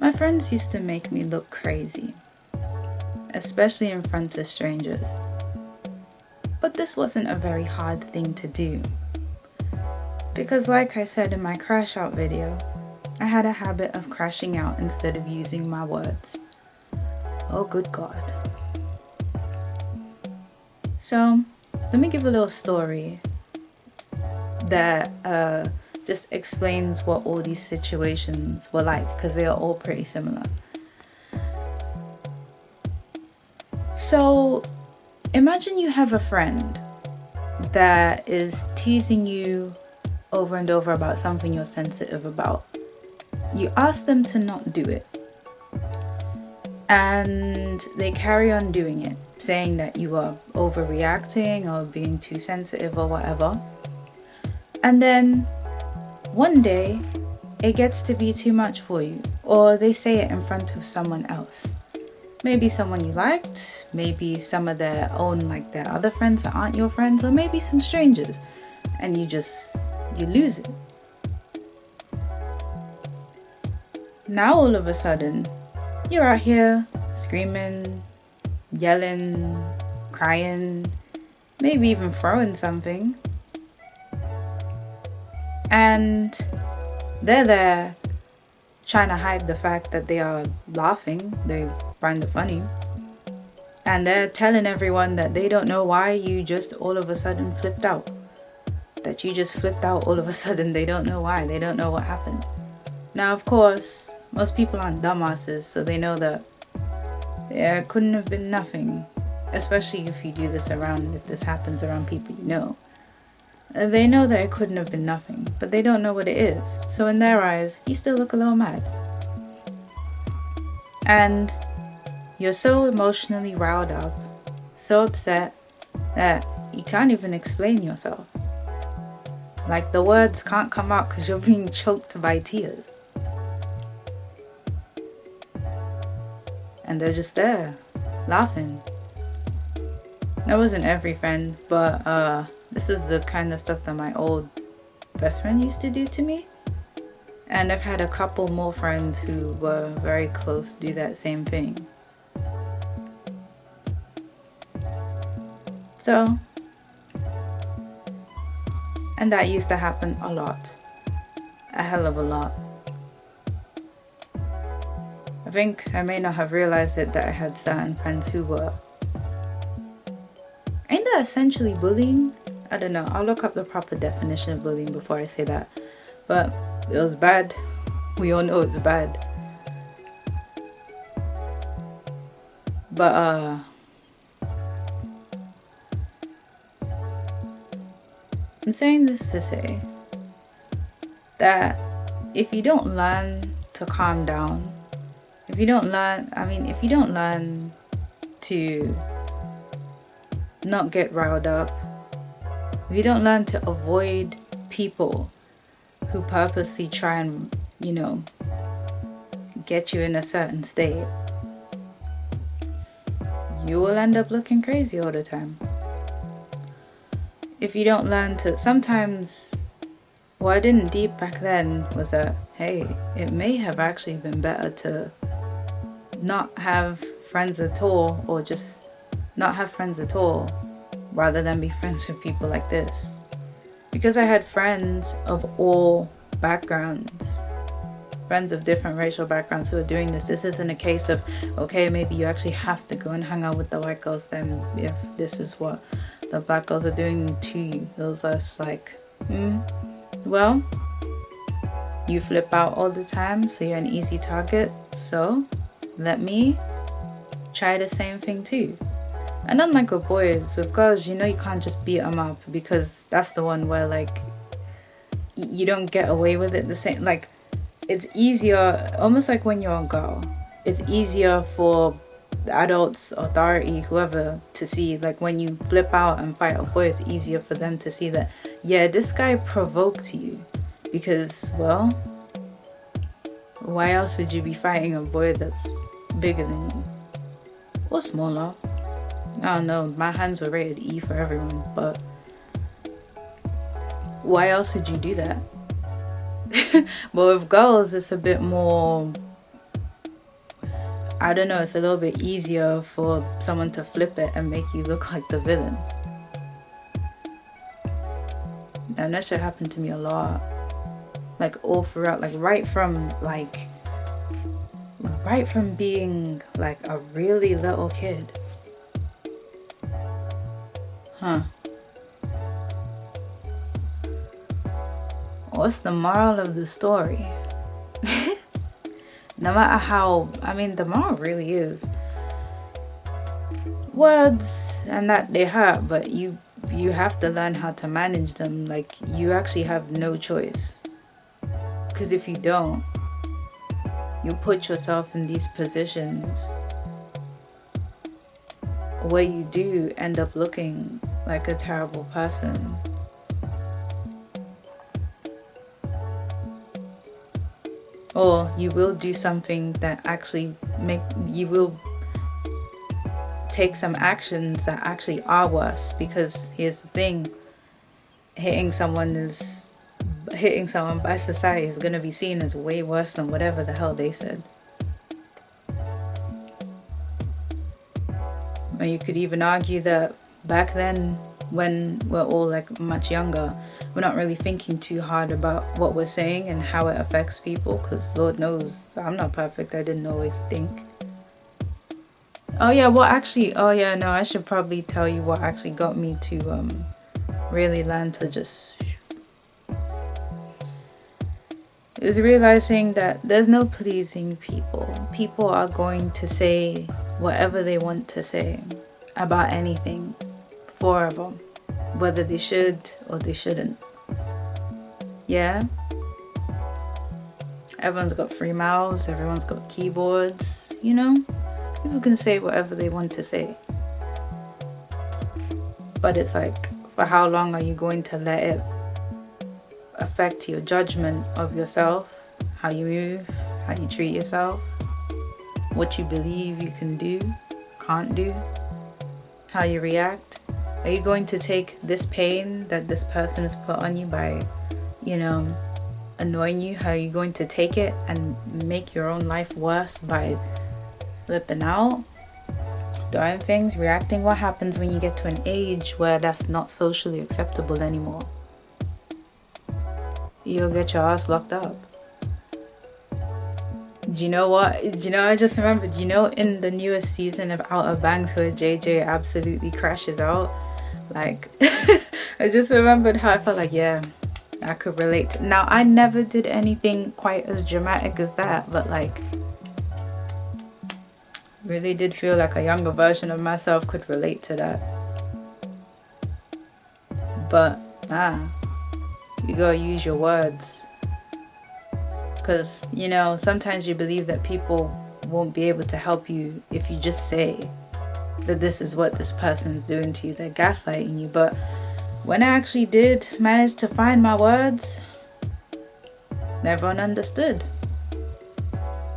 My friends used to make me look crazy, especially in front of strangers. But this wasn't a very hard thing to do. Because like I said in my crash out video, I had a habit of crashing out instead of using my words. Oh good God. So, let me give a little story that just explains what all these situations were like, because they are all pretty similar. So, imagine you have a friend that is teasing you over and over about something you're sensitive about. You ask them to not do it, and they carry on doing it, saying that you are overreacting or being too sensitive or whatever. And then one day it gets to be too much for you, or they say it in front of someone else. Maybe someone you liked, maybe some of their own, like their other friends that aren't your friends, or maybe some strangers, and you lose it. Now all of a sudden, you're out here screaming, yelling, crying, maybe even throwing something. And they're there trying to hide the fact that they are laughing. They find it funny. And they're telling everyone that they don't know why you just all of a sudden flipped out. That you just flipped out all of a sudden. They don't know why. They don't know what happened. Now, of course, most people aren't dumbasses, so they know that it couldn't have been nothing. Especially if you do this if this happens around people you know. They know that it couldn't have been nothing, but they don't know what it is. So in their eyes, you still look a little mad. And you're so emotionally riled up, so upset, that you can't even explain yourself. Like the words can't come out because you're being choked by tears. And they're just there, laughing. That wasn't every friend, but this is the kind of stuff that my old best friend used to do to me. And I've had a couple more friends who were very close do that same thing. So, and that used to happen a lot. A hell of a lot. I think I may not have realized it that I had certain friends who were. Ain't that essentially bullying? I don't know. I'll look up the proper definition of bullying before I say that. But it was bad. We all know it's bad. But I'm saying this to say that if you don't learn to calm down, if you don't learn to not get riled up, if you don't learn to avoid people who purposely try and, get you in a certain state, you will end up looking crazy all the time. If you don't learn to, sometimes what I didn't deep back then was that, hey, it may have actually been better to not have friends at all, or just not have friends at all, rather than be friends with people like this. Because I had friends of all backgrounds, friends of different racial backgrounds who are doing this. This isn't a case of, okay, maybe you actually have to go and hang out with the white girls then if this is what the black girls are doing to you. It was just like, well, you flip out all the time, so you're an easy target, so let me try the same thing too. And unlike with boys, with girls, you can't just beat them up, because that's the one where, like, you don't get away with it the same. Like, it's easier, almost like when you're a girl, it's easier for the adults, authority, whoever, to see, like, when you flip out and fight a boy, it's easier for them to see that, yeah, this guy provoked you. Because, well, why else would you be fighting a boy that's bigger than you? Or smaller? I don't know, my hands were rated E for everyone, but why else would you do that? But with girls, it's a bit more I don't know, it's a little bit easier for someone to flip it and make you look like the villain. And that shit happened to me a lot. Like all throughout, like right from being like a really little kid. What's the moral of the story? No matter how, I mean, the moral really is words and that they hurt, but you have to learn how to manage them. Like, you actually have no choice. Because if you don't, you put yourself in these positions where you do end up looking like a terrible person. Or you will do something that actually you will take some actions that actually are worse. Because here's the thing, hitting someone by society is going to be seen as way worse than whatever the hell they said. And you could even argue that back then, when we're all like much younger, we're not really thinking too hard about what we're saying and how it affects people, because Lord knows I'm not perfect. I didn't always think. I should probably tell you what actually got me to really learn to just... It was realizing that there's no pleasing people. People are going to say whatever they want to say about anything forever, whether they should or they shouldn't. Yeah? Everyone's got free mouths, everyone's got keyboards, you know? People can say whatever they want to say. But it's like, for how long are you going to let it affect your judgment of yourself, how you move, how you treat yourself, what you believe you can do, can't do, how you react? Are you going to take this pain that this person has put on you by, annoying you? How are you going to take it and make your own life worse by flipping out, throwing things, reacting? What happens when you get to an age where that's not socially acceptable anymore? You'll get your ass locked up. Do you know what? I just remembered, in the newest season of Outer Banks where JJ absolutely crashes out? Like, I just remembered how I felt like, yeah, I could relate. Now, I never did anything quite as dramatic as that, but like, really did feel like a younger version of myself could relate to that. But, you gotta use your words. Because, sometimes you believe that people won't be able to help you if you just say that this is what this person is doing to you. They're gaslighting you. But when I actually did manage to find my words, everyone understood.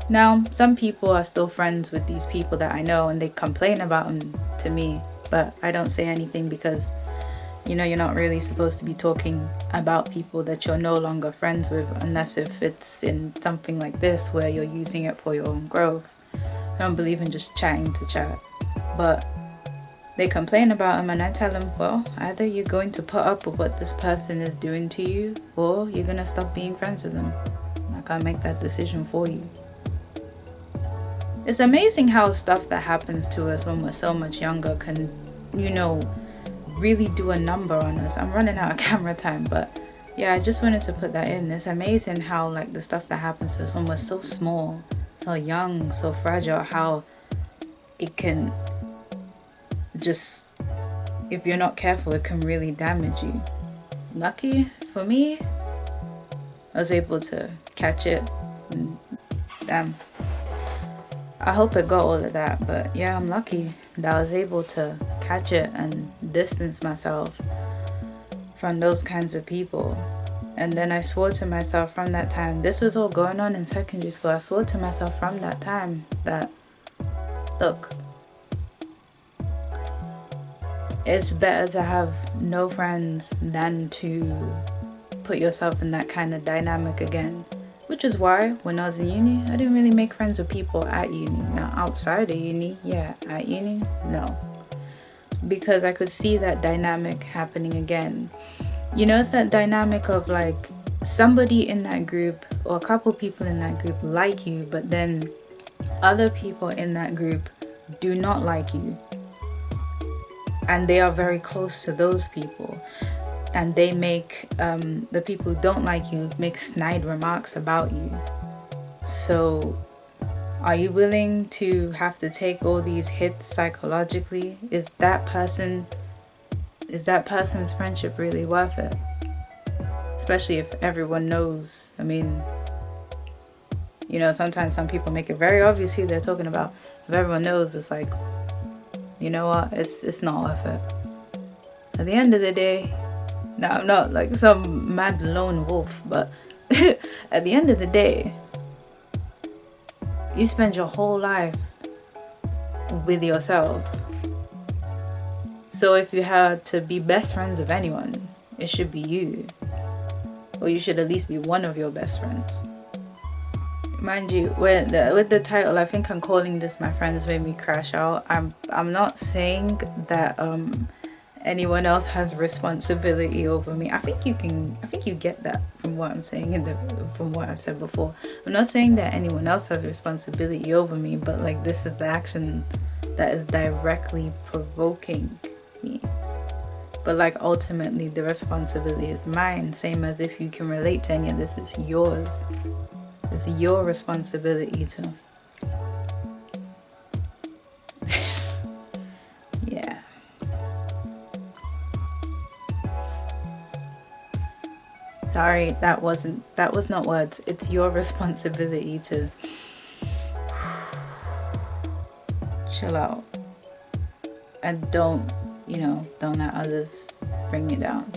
Now, some people are still friends with these people that I know, and they complain about them to me. But I don't say anything because, you're not really supposed to be talking about people that you're no longer friends with, unless if it's in something like this where you're using it for your own growth. I don't believe in just chatting to chat. But they complain about them, and I tell them, well, either you're going to put up with what this person is doing to you, or you're going to stop being friends with them. I can't make that decision for you. It's amazing how stuff that happens to us when we're so much younger can, really do a number on us. I'm running out of camera time, but yeah, I just wanted to put that in. It's amazing how like the stuff that happens to us when we're so small, so young, so fragile, how it can just, if you're not careful, it can really damage you. Lucky for me, I was able to catch it. Damn, I hope it got all of that, but yeah, I'm lucky that I was able to catch it and distance myself from those kinds of people. And then I swore to myself from that time, this was all going on in secondary school, I swore to myself from that time that, look, it's better to have no friends than to put yourself in that kind of dynamic again. Which is why when I was in uni, I didn't really make friends with people at uni. Now, outside of uni, yeah, at uni, no. Because I could see that dynamic happening again. You know, it's that dynamic of like somebody in that group or a couple people in that group like you, but then other people in that group do not like you. And they are very close to those people. And they make the people who don't like you make snide remarks about you. So are you willing to have to take all these hits psychologically? Is that person's friendship really worth it? Especially if everyone knows. I mean, you know, sometimes some people make it very obvious who they're talking about. If everyone knows, it's like, you know what, it's not worth it. At the end of the day, now I'm not like some mad lone wolf, but at the end of the day, you spend your whole life with yourself. So if you had to be best friends with anyone, it should be you. Or you should at least be one of your best friends. Mind you, with the title, I think I'm calling this "My Friends Made Me Crash Out." I'm not saying that anyone else has responsibility over me. I think you get that from what I'm saying from what I've said before. I'm not saying that anyone else has responsibility over me, but like this is the action that is directly provoking me. But like ultimately the responsibility is mine, same as if you can relate to any of this, it's yours. It's your responsibility to. Yeah. Sorry, that was not words. It's your responsibility to chill out. And don't let others bring you down.